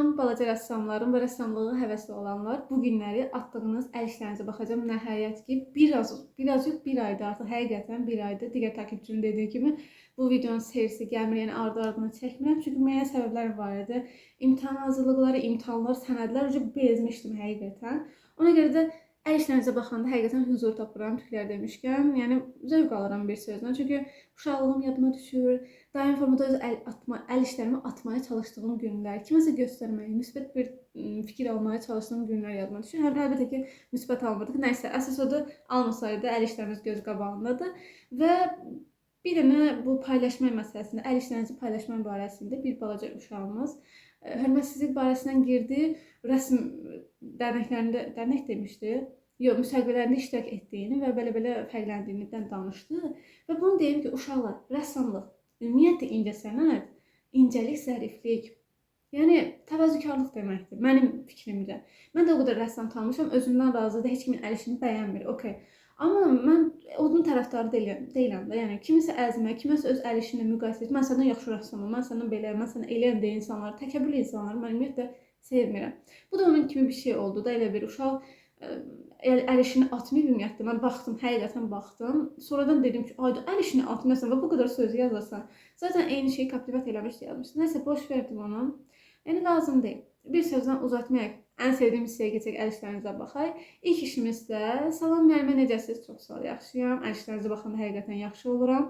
Salam balaca rəssamlarım və rəssamlığa həvəsli olanlar. Bu günləri atdığınız əl işlərinizə baxacağım. Nəhayət ki, biraz yox, bir aydır artıq, həqiqətən bir aydır. Digər takipçimin dediyi kimi bu videonun serisi gəlmir, yəni ardı-ardına çəkmirəm. Çünki müəyyən səbəblər var idi. İmtahan hazırlıqları, imtahanlar, sənədlər bezmişdim həqiqətən. Ona görə də əl işlərinizə baxanda həqiqətən huzur tapıram tüklər demişkən. Yəni zövq alıram bir sözlə. Çünki uşaqlığım yadıma düşür. Daim formada öz əl işlərimi atmaya çalışdığım günlər, kiməsə göstərməyə, müsbət bir fikir almaya çalışdığım günlər yadıma düşür. Əlbəttə ki, müsbət almadıq. Nəysə, əsas odur, almasaydı əl işlərimiz göz qabağındadır. Və bir dənə bu paylaşma məsələsində, əl işlərinizi paylaşma barəsində bir balaca uşağımız hörmətsizlik barəsindən girdi, rəsm dərnəklərində, dərnək demişdi, yox, müsabiqələrində iştirak etdiyini və belə-belə fərqləndiyindən danışdı. Və bunu deyim ki, uşaqlar, rəssamlıq, ümumiyyətlə incəsənət, incəlik, zəriflik, yəni təvazökarlıq deməkdir, mənim fikrimcə. Mən də o qədər rəssam tanımışam, özümdən razıdır, heç kimin əl işini bəyənmir, okey. Amma mən onun tərəfdarı deyiləm də, yəni kimisə əzmə, kiməsə öz əl işini müqayisə etmə, mən səndən yaxşı rəssamam, mən səndən belə, mən səndən eləyəm deyə insanları, təkəbbürlü insanları mən ümumiyyətlə sevmirəm. Bu da onun kimi bir şey oldu da, elə bir uşaq əl işini atmayıb ümumiyyətlə. Mən baxdım, həqiqətən baxdım. Sonradan dedim ki, ayda əl işini atmıyorsan və bu qədər sözü yazarsan. Zaten eyni şeyi Captivate eləmişdi, yazmışdı. Nəysə, boş verdim onu. Yəni lazım deyil. Bir sözdən uzatmayaq. Ən sevdiyim hissəyə keçək, əl işlərinizə baxaq. İlk işimiz də salam müəllimə, necəsiniz? Çox sağ ol, yaxşıyam. Əl işlərinizə baxanda həqiqətən yaxşı oluram.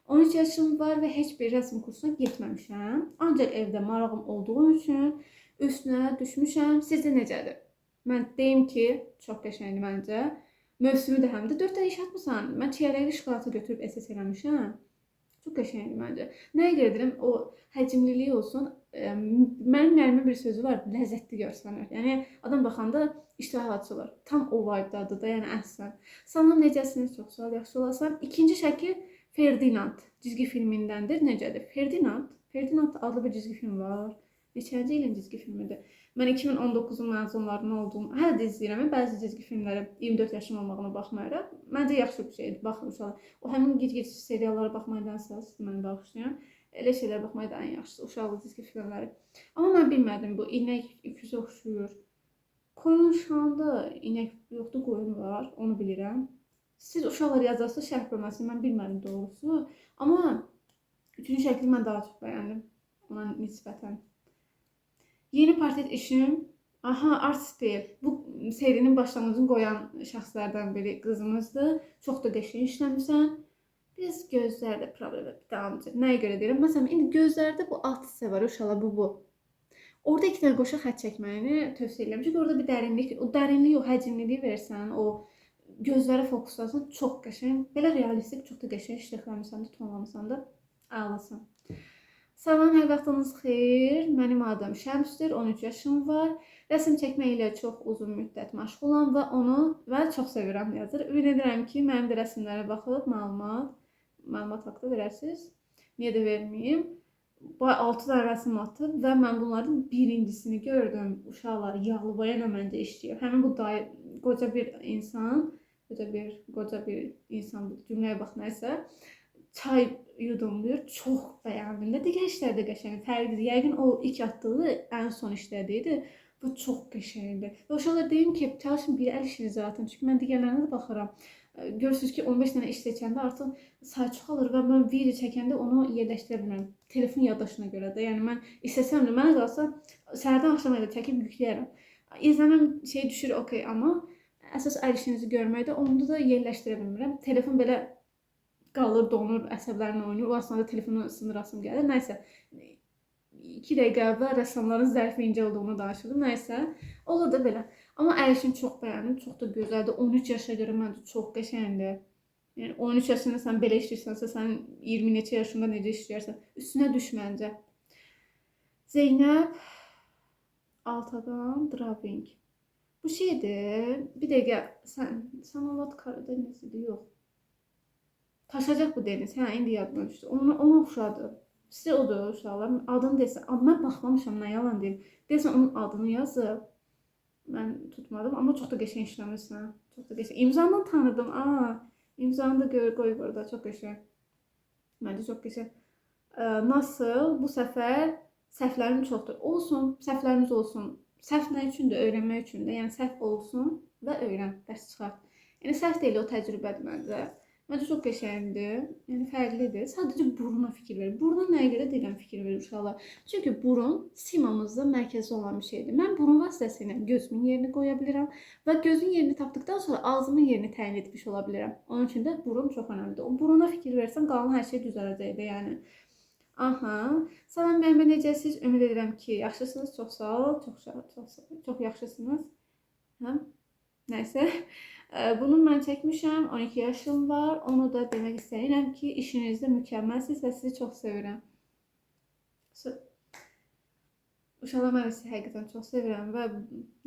13 yaşım var və heç bir rəsm kursuna getməmişəm. Ancaq evdə marağım olduğu üçün üstünə düşmüşəm. Sizdə necədir? Mən deyim ki, çox qəşəngdir məncə. Mövsümü də həm də 4 dənə iş atmısan. Mən çiyələkli şokolatı götürüb SS eləmişəm. Çox qəşəngdir məncə. Nəyə görə deyirəm, o həcmlilik olsun. Mənim müəllimin bir sözü var, ləzzətli görsənir. Yəni adam baxanda iştah açılır. Tam o vibe-dadır da, yəni əhsən. Salam, necəsiniz? Çox sağ ol, yaxşı olasan. İkinci şəkil Ferdinand cizgi filmindəndir. Necədir? Ferdinand adlı bir cizgi film var. Neçənci ilin cizgi filmidir? Mən 2019-un məzunlarının olduğum, hələ də izləyirəm. Bəzi cizgi filmləri 24 yaşım olmağına baxmayaraq, məncə yaxşı bir şeydir. Baxın uşaqlar. O həmin gic-gic seriallara baxmaydansa, siz mənə bağışlayın. Elə şeylər baxmayı da ən yaxşısı, uşaqlı cizgi filmləri. Amma mən bilmədim, bu inək iküzə oxşuyur. Koyun şanda inək yoxdur, qoyun var, onu bilirəm. Siz uşaqlar yazarsınız şərh bölməsini, mən bilmədim doğrusu. Amma üçüncü şəkli mən daha çox bəyəndim ona nisbətən. Yeni portret işim, art style. Bu serinin başlanğıcını qoyan şəxslərdən biri qızımızdır. Çox da qəşəng işləmişsən. Biraz gözlərdə problem davamcı. Nəyə görə deyirəm? Məsələn, indi gözlərdə bu alt hissə var, uşaqlar bu. Orada 2 dənə qoşa xətt çəkməyini tövsiyə edirəm. Çünki orada bir dərinlik, o dərinlik, o həcmliliyi versən, o gözlərə fokuslasan, çox qəşəng. Belə realistik, çox da qəşəng işləmişsən də, tonlamısan da, ağlasın. Salam, hər vaxtınız xeyir. Mənim adım Şəmsdir, 13 yaşım var. Rəsm çəkmə ilə çox uzun müddət məşğulam və onu çox sevirəm yazır. Ümid edirəm ki, mənim də rəsmlərə baxıb məlumat haqqında verərsiniz. Niyə də verməyim? 6 dənə rəsm atıb və mən bunların birincisini gördüm. Uşaqlar yağlı boyayla məncə işləyir. Həmin bu qoca bir insan cümləyə bax nəysə, çay yudumluyur, çox bəyəndim də. Digər işlər də qəşəngdir, fərqlidir. Yəqin o ilk atdığı ən son işlədiydi. Bu çox qəşəngdir. Və uşaqlar deyim ki, çalışın bir əl işinizi atın. Çünki mən digərlərinə də baxıram. Görürsünüz ki, 15 dənə iş seçəndə artıq say çoxalır və mən video çəkəndə onu yerləşdirə bilmirəm. Telefon yaddaşına görə də. Yəni mən istəsəm də, mənə qalsa səhərdən axşama qədər çəkib yükləyərəm. İzləməm şey düşür, okey, amma əsas əl işinizi görməkdə onu da yerləşdirə bilmirəm. Telefon belə qalır, donur, əsəblərini oynayır. O aslında telefonu sındırasım gəlir. Nəysə, 2 dəqiqə əvvəl rəssamların zərif incə olduğunu danışırdım. Nəysə, olur da belə. Amma əl işini çox bəyəndim, çox da gözəldir. 13 yaşa görə məncə çox qəşəngdir. Yəni 13 yaşında sən belə işləyirsənsə, sən 20 neçə yaşında necə işləyirsən, üstünə düş məncə. Zeynəb Altadan Draving. Bu şeydir. Bir dəqiqə, Sanavat Karada nəsidir? Yox. Taşacaq bu deniz. Hə, indi yadıma düşdü. Onu oxşadı. Sizə odur uşaqlar. Adını desən. Amma mən baxmamışam, nə yalan deyim. Desən onun adını yazıb. Mən tutmadım. Amma çox da qəşəng işləmişsən. Çox da qəşəng. İmzandan tanıdım. İmzanı da qoyub orada. Çox qəşəng. Məncə çox qəşəng. Nasıl? Bu səfər Səhvlərim çoxdur. Olsun, səhvlərimiz olsun. Səhv nə üçündür? Öyrənmək üçündür. Yəni səhv olsun və öyrən, dərs çıxart. Yəni səhv deyil, o təcrübədir məncə. Məncə çox qəşəngdir. Yəni fərqlidir. Sadəcə buruna fikir ver. Buruna nəyə görə deyirəm fikir verir uşaqlar? Çünki burun simamızda mərkəzi olan bir şeydir. Mən burun vasitəsilə gözümün yerini qoya bilirəm və gözün yerini tapdıqdan sonra ağzımın yerini təyin etmiş ola bilirəm. Onun üçün də burun çox önəmlidir. O buruna fikir versən, qalan hər şey düzələcəkdir, yəni. Aha. Salam müəllimə, necəsiniz? Ümid edirəm ki, yaxşısınız. Çox sağ ol. Çox yaxşısınız. Hə? Nəysə. Bunu mən çəkmişəm. 12 yaşım var. Onu da demək istəyirəm ki, işinizdə mükəmməlsiniz və sizi çox sevirəm. Uşaqlar, mən sizi həqiqətən çox sevirəm və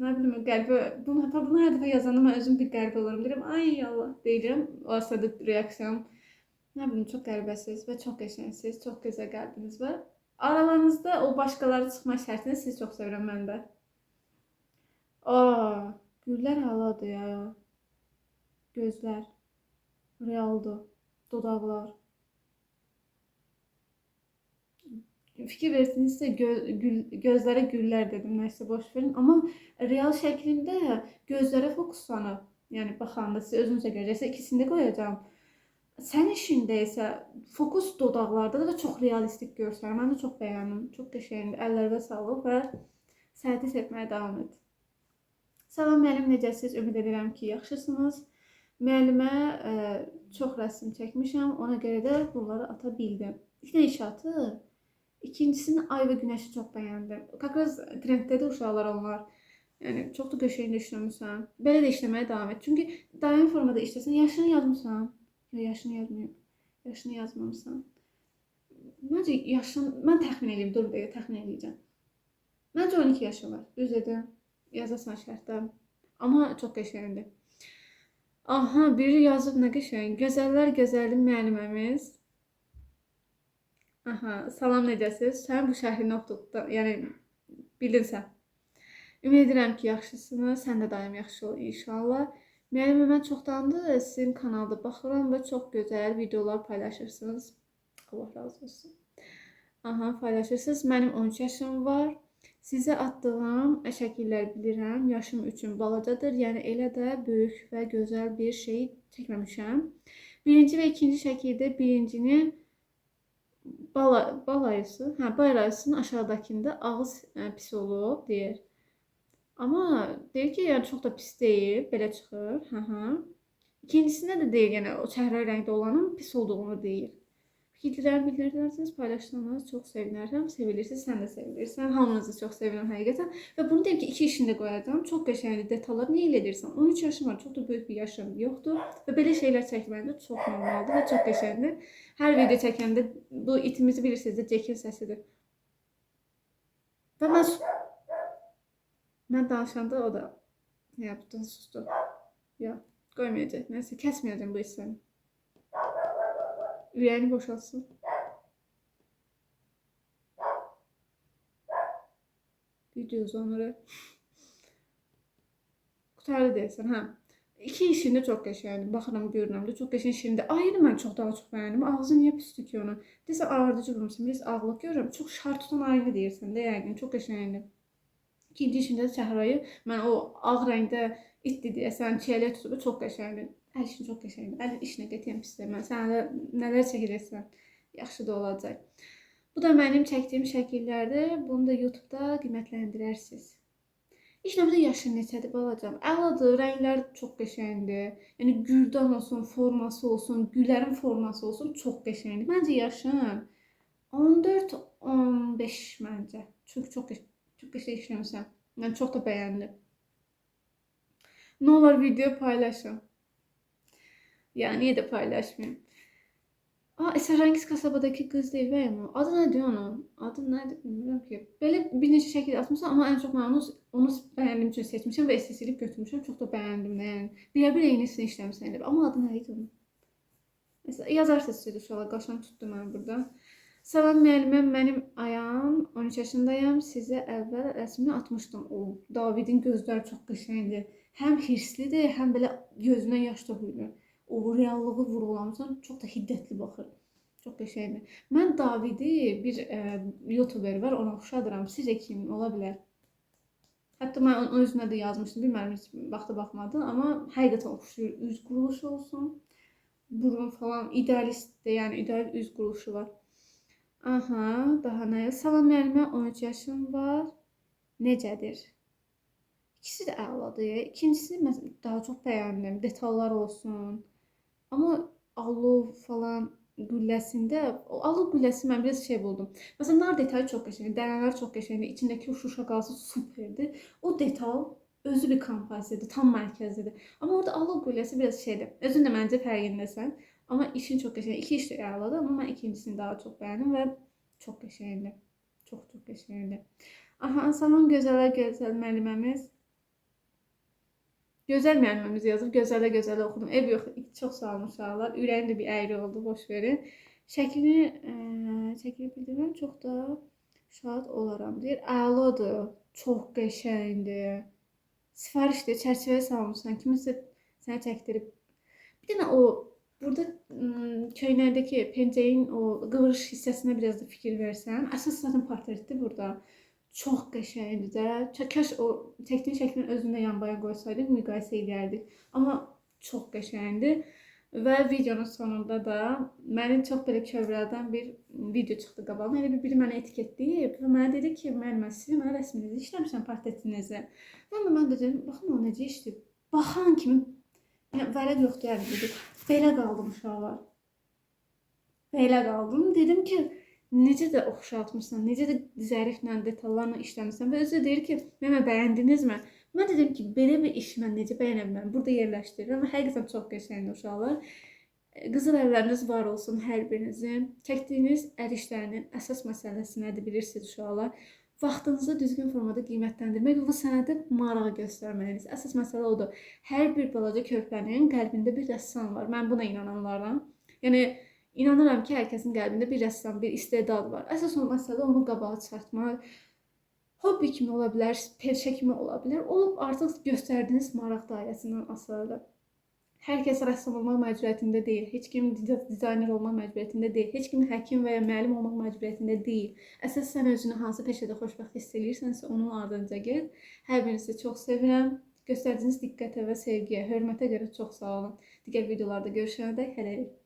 nə bilim, qəlbə bunu hər dəfə yazanda mən özüm bir qəlb olurum. Deyirəm, ay Allah, deyirəm. O sırada reaksiyam, nə bilim, çox qəlbəsiz və çox qəşəngsiniz, çox gözəl qəlbiniz var. Aralarınızda o başqaları çıxma şərtində sizi çox sevirəm mən də. Güllər haladır ya. Gözlər. Realdır. Dodaqlar. Fikir versinizsə gözlərə güllər dedim, nəysə boş verin. Amma real şəklində gözlərə fokuslanıb, yəni baxanda siz özünüzə görəcəksiniz. İkisini də qoyacağam. Sən işində isə fokus dodaqlarda da çox realistik görsənir. Mən də çox bəyəndim. Çox qəşəngdir. Əllərə sağlıq və səhəti sevməyə davam et. Salam müəllim, necəsiniz? Ümid edirəm ki, yaxşısınız. Müəllimə çox rəsm çəkmişəm. Ona görə də bunları ata bildim. İlk inşaatı, ikincisini ay və günəşi çox bəyəndim. Kakraz trenddədir uşaqlar onlar. Yəni çox da qəşəng işləmirsən. Belə də işləməyə davam et. Çünki daimi formada işləsən, yaşını yazmısan. Yaşını yazmıyorum. Yaşını yazmamısan. Məncə yaşın, mən təxmin edeyim, dur bir dəqiqə təxmin edəcəm. Məncə 12 yaşım var. Düz dedim. Yazasan şərtdə. Amma çox qəşəngdir. Aha, biri yazıb nə qəşəng. Gözəllər gözəli müəlliməmiz. Aha, salam, necəsiniz? Sən bu şərhini oxuduqda, yəni bildinsən. Ümid edirəm ki, yaxşısınız. Sən də daim yaxşı ol inşallah. Müəllimə, mən çoxdandır sizin kanalda baxıram və çox gözəl videolar paylaşırsınız. Allah razı olsun. Aha, paylaşırsınız. Mənim 13 yaşım var. Sizə atdığım şəkillər bilirəm. Yaşım üçün balacadır. Yəni elə də böyük və gözəl bir şey çəkməmişəm. Birinci və ikinci şəkildə birincini balayısı, bayrayısının aşağıdakında ağız pis olub deyir. Amma deyir ki, yəni çox da pis deyil, belə çıxır. İkincisində də deyir, yəni o çəhrayı rəngdə olanın pis olduğunu deyir. Fikirlərimi bildirirsiniz, paylaşdığınız çox sevinərəm. Sevilirsiniz, sən də sevilirsən. Hamınızı çox sevirəm həqiqətən. Və bunu deyim ki, 2 işini də qoyacağam. Çox qəşəngli detallar. Niyə elə edirsən? 13 yaşım var, çox da böyük bir yaşım yoxdur. Və belə şeylər çəkməndə çox normaldır və çox qəşəngdir. Hər video çəkəndə bu itimizi bilirsiniz də, Cekin səsidir. Və mən danışanda o da yaptın, sustu. Ya, qoymayacaq. Nəysə, kəsməyəcəm bu hissəni. Ürəyini boşalsın. Video uzanır. Qutarı deyəsən, hə. 2 işində çox qəşəngdir. Baxıram, görürəm də çox qəşəng işində. Ayını mən daha çox bəyəndim. Ağzı niyə pisdir ki onu? Deyəsən, ağardıcı vurmuşsun. Biz ağlıq görürəm. Çox şar tutan ayını deyirsən də, yəqin. Çox qəşəngdir. İkinci işində də çəhrayı, mən o ağ rəngdə itdi deyəsən, çiyəliyə tutub, çox qəşəngdir. Əl işin çox qəşəngdir. Əl işinə qətiyyən pis demə. Sən nələr çəkirsən, yaxşı da olacaq. Bu da mənim çəkdiyim şəkillərdir. Bunu da YouTube'da qiymətləndirərsiniz. İlk növbədə yaşın neçədir balacam? Əladır, rənglər çox qəşəngdir. Yəni güldan olsun, forması olsun, güllərin forması olsun, çox qəşəngdir. Məncə yaşın 14-15 məncə. Çünki çox qəşəng işləmişəm. Mən çox da bəyəndim. Nə olar video paylaşın. Ya niye de paylaşmayayım? Esrarengiz kasabadaki qız deyil bəyəm o. Adı nədir onun? Adı nədir bilmirəm ki. Belə bir neçə şəkil atmışam, amma ən çox mən onu bəyəndiyim üçün seçmişəm və istəsilib götürmüşəm. Çox da bəyəndim də yəni. Bilə-bilə eynisini işləmişəm elə. Amma adı nə idi onun? Məsələn, yazarsınız siz uşaqlar, qaşım tutdu mən burada. Salam müəlliməm, mənim ayağım 13 yaşındayım. Sizə əvvəl rəsmini atmışdım. O Davidin gözləri çox qəşəngdir. Həm hirslidir, həm belə gözünə yaş toxuyur. O reallığı vurğulamışsan, çox da hiddətli baxır. Çox qəşəngdir. Mən Davidi bir YouTuber var, ona oxşadıram. Sizcə kim ola bilər? Hətta mən onun özünə də yazmışdım. Bilmirəm heç vaxta baxmadım, amma həqiqətən oxşuyur. Üz quruluşu olsun, burun falan idealistdir, yəni ideal üz quruluşu var. Aha, daha nə? Salam müəllimə, 13 yaşım var. Necədir? İkisi də əladır. İkincisini mən daha çox bəyəndim. Detallar olsun. Amma alov falan gülləsində, o alov gülləsi mən biraz şey buldum. Məsələn, nar detayı çox qəşəngdir, dənələr çox qəşəngdir, içindəki o şuşa qalası superdir. O detal özü bir kompozisiyadır, tam mərkəzlidir. Amma orada alov gülləsi biraz şeydir. Özün də məncə fərqindəsən. Amma işin çox qəşəngdir. İki iş də əladır, amma mən ikincisini daha çox bəyəndim və çox qəşəngdir. Çox qəşəngdir. Aha, salam gözələ gözəl müəlliməmiz. Gözəl müəlliməmiz yazıb, gözələ oxudum. Ev yox, çox sağ olun uşaqlar. Ürəyim də bir əyri oldu, boş verin. Şəklini bildirməm, çox da şad olaram deyir. Əladır, çox qəşəngdir. Sifarişdir, çərçivəyə salmışsan, kiminsə sənə çəkdirib. Bir dənə o, burada köynəkdəki pencəyin o qıvrış hissəsinə biraz da fikir versən. Əsas zaten portretdir burada. Çox qəşəngdir də. Kaş o çəkdiyin şəklin özünü yanbaya qoysaydıq, müqayisə edərdik. Amma çox qəşəngdir. Və videonun sonunda da məni çox belə kövrəldən bir video çıxdı qabağıma. Elə biri mənə etiketləyib və mənə dedi ki, müəllimə, sizin mənə rəsminizi işləmişəm, portretinizi. Mən də dedim, baxın o necə işləyib. Baxan kimi, yəni vərəq yoxdur yəni dedi. Belə qaldım uşaqlar. Belə qaldım. Dedim ki, necə də oxşatmışsan, necə də zəriflə, detallarla işləmişsən və özü deyir ki, mənə bəyəndinizmi? Mən dedim ki, belə bir iş mən necə bəyənə bilərəm? Burada yerləşdirirəm və həqiqətən çox qəşəngdir uşaqlar. Qızıl əlləriniz var olsun hər birinizin. Çəkdiyiniz əl işlərinin əsas məsələsi nədir bilirsiniz uşaqlar? Vaxtınızı düzgün formada qiymətləndirmək və bu sənətə maraq göstərməlisiniz. Əsas məsələ odur. Hər bir balaca körpənin qəlbində bir rəssam var. Mən buna inananlardan. Yəni İnanıram ki, hər kəsin qəlbində bir rəssam, bir istedad var. Əsas o məsələ onu qabağa çıxartmaq. Hobbi kimi ola bilər, peşə kimi ola bilər. O artıq göstərdiyiniz maraq dairəsindən asılıdır. Hər kəs rəssam olmaq məcburiyyətində deyil. Heç kim dizayner olmaq məcburiyyətində deyil. Heç kim həkim və ya müəllim olmaq məcburiyyətində deyil. Əsas sən özünü hansı peşədə xoşbəxt hiss edirsənsə, onun ardınca get. Hər birinizi çox sevirəm. Göstərdiyiniz diqqətə və sevgiyə, hörmətə görə çox sağ olun. Digər videolarda görüşənədək hələlik.